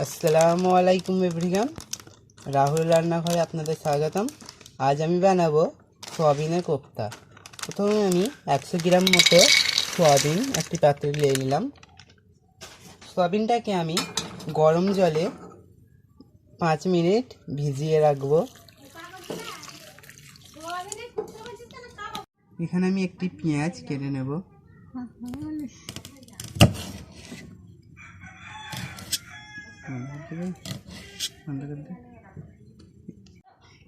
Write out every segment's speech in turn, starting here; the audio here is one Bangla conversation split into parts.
আসসালামু আলাইকুম এভরিওয়ান, রাহুল রান্নাঘরে আপনাদের স্বাগতম। আজ আমি বানাবো সোয়াবিনের কোফতা। প্রথমে আমি 100 গ্রাম মতো সোয়াবিন একটি পাত্রে নিয়ে নিলাম। সোয়াবিনটাকে আমি গরম জলে 5 মিনিট ভিজিয়ে রাখবো। এখানে আমি একটি পেঁয়াজ কেটে নেব।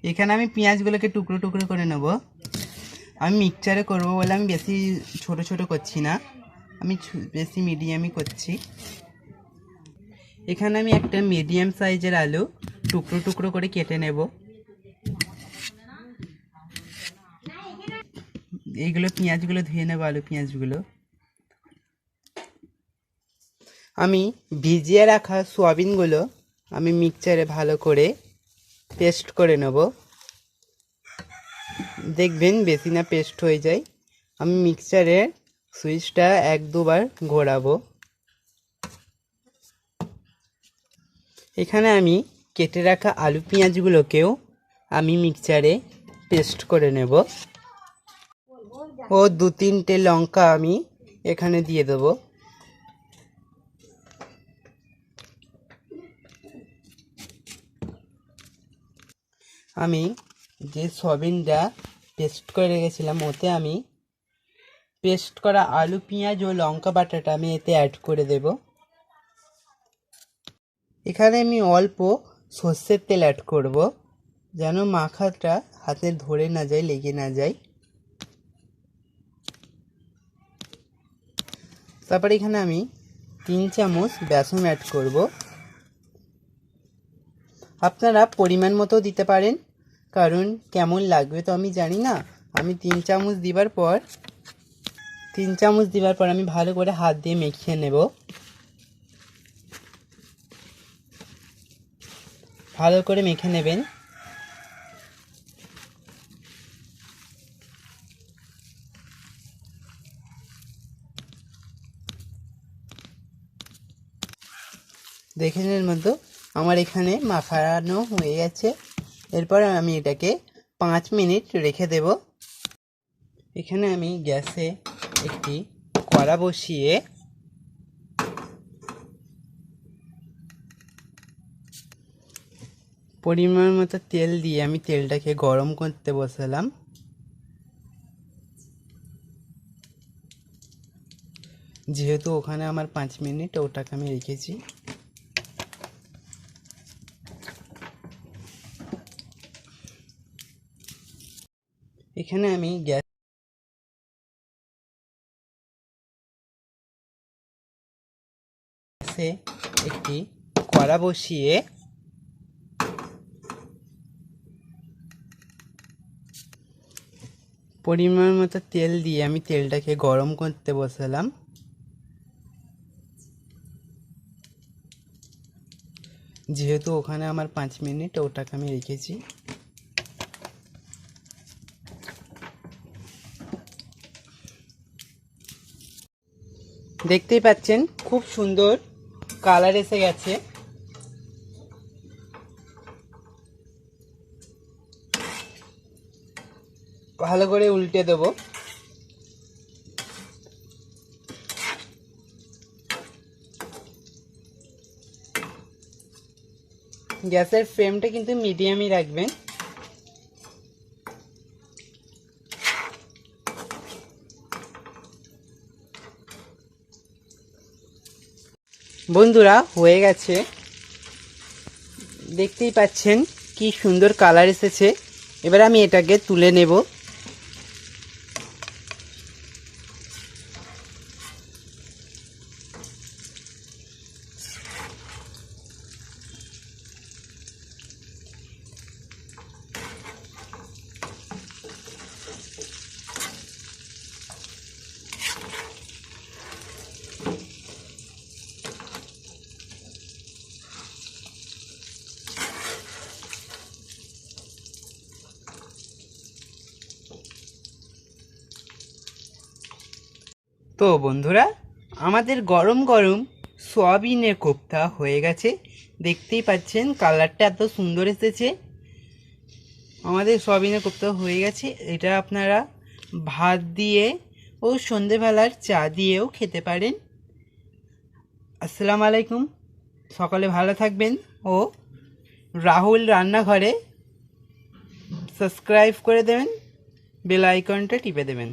এখানে আমি পেঁয়াজগুলোকে টুকরো টুকরো করে নেব। আমি মিক্সচারে করবো বলে আমি বেশি ছোট ছোট করছি না, আমি বেশি মিডিয়ামই করছি। এখানে আমি একটা মিডিয়াম সাইজের আলু টুকরো টুকরো করে কেটে নেব। এইগুলো পেঁয়াজগুলো ধুয়ে নেব, আলু পেঁয়াজগুলো। আমি ভিজিয়ে রাখা সোয়াবিনগুলো আমি মিক্সচারে ভালো করে পেস্ট করে নেব। দেখবেন বেশি না পেস্ট হয়ে যায়। আমি মিক্সচারের সুইচটা 1-2 বার ঘোরাবো। এখানে আমি কেটে রাখা আলু পেঁয়াজগুলোকেও আমি মিক্সচারে পেস্ট করে নেব ও 2-3টে লঙ্কা আমি এখানে দিয়ে দেব। আমি যে সয়াবিনটা পেস্ট করে রেখেছিলাম ওতে আমি পেস্ট করা আলু পেঁয়াজ ও লঙ্কা বাটাটা আমি এতে অ্যাড করে দেব। এখানে আমি অল্প সর্ষের তেল অ্যাড করব, যেন মাখাটা হাতে ধরে না যায়, লেগে না যায়। তারপরে এখানে আমি 3 চামচ বেসন অ্যাড করব। আপনারা পরিমাণ মতো দিতে পারেন, কারণ কেমন লাগবে তো আমি জানি না। আমি 3 চামচ দিবার পর আমি ভালো করে হাত দিয়ে মেখে নেব। ভালো করে মেখে নেবেন। দেখে নেন মতো আমার এখানে মাখানো হয়ে গেছে। এরপর আমি এটাকে 5 মিনিট রেখে দেব। এখানে আমি গ্যাসে একটি কড়া বসিয়ে পরিমাণ মতো তেল দিয়ে আমি তেলটাকে গরম করতে বসালাম। যেহেতু ওখানে আমার 5 মিনিট ওটাকে আমি রেখেছি। এখানে আমি গ্যাসে একটি কড়া বসিয়ে পরিমাণ মতো তেল দিয়ে আমি তেলটাকে গরম করতে বসালাম। যেহেতু ওখানে আমার 5 মিনিট ওটাকে আমি রেখেছি। দেখতেই পাচ্ছেন খুব সুন্দর কালার এসে গেছে। ভালো করে উল্টে দেব। গ্যাসের ফ্লেমটা কিন্তু মিডিয়ামই রাখবেন। বন্ধুরা হয়ে গেছে, দেখতেই পাচ্ছেন কি সুন্দর কালার এসেছে। এবার আমি এটাকে তুলে নেব। তো বন্ধুরা, আমাদের গরম গরম সয়াবিনের কোপ্তা হয়ে গেছে। দেখতেই পাচ্ছেন কালারটা এত সুন্দর এসেছে। আমাদের সয়াবিনের কোপ্তা হয়ে গেছে। এটা আপনারা ভাত দিয়ে ও সন্ধেবেলার চা দিয়েও খেতে পারেন। আসসালামু আলাইকুম। সকলে ভালো থাকবেন ও রাহুল রান্নাঘরে সাবস্ক্রাইব করে দেবেন, বেল আইকনটা টিপে দেবেন।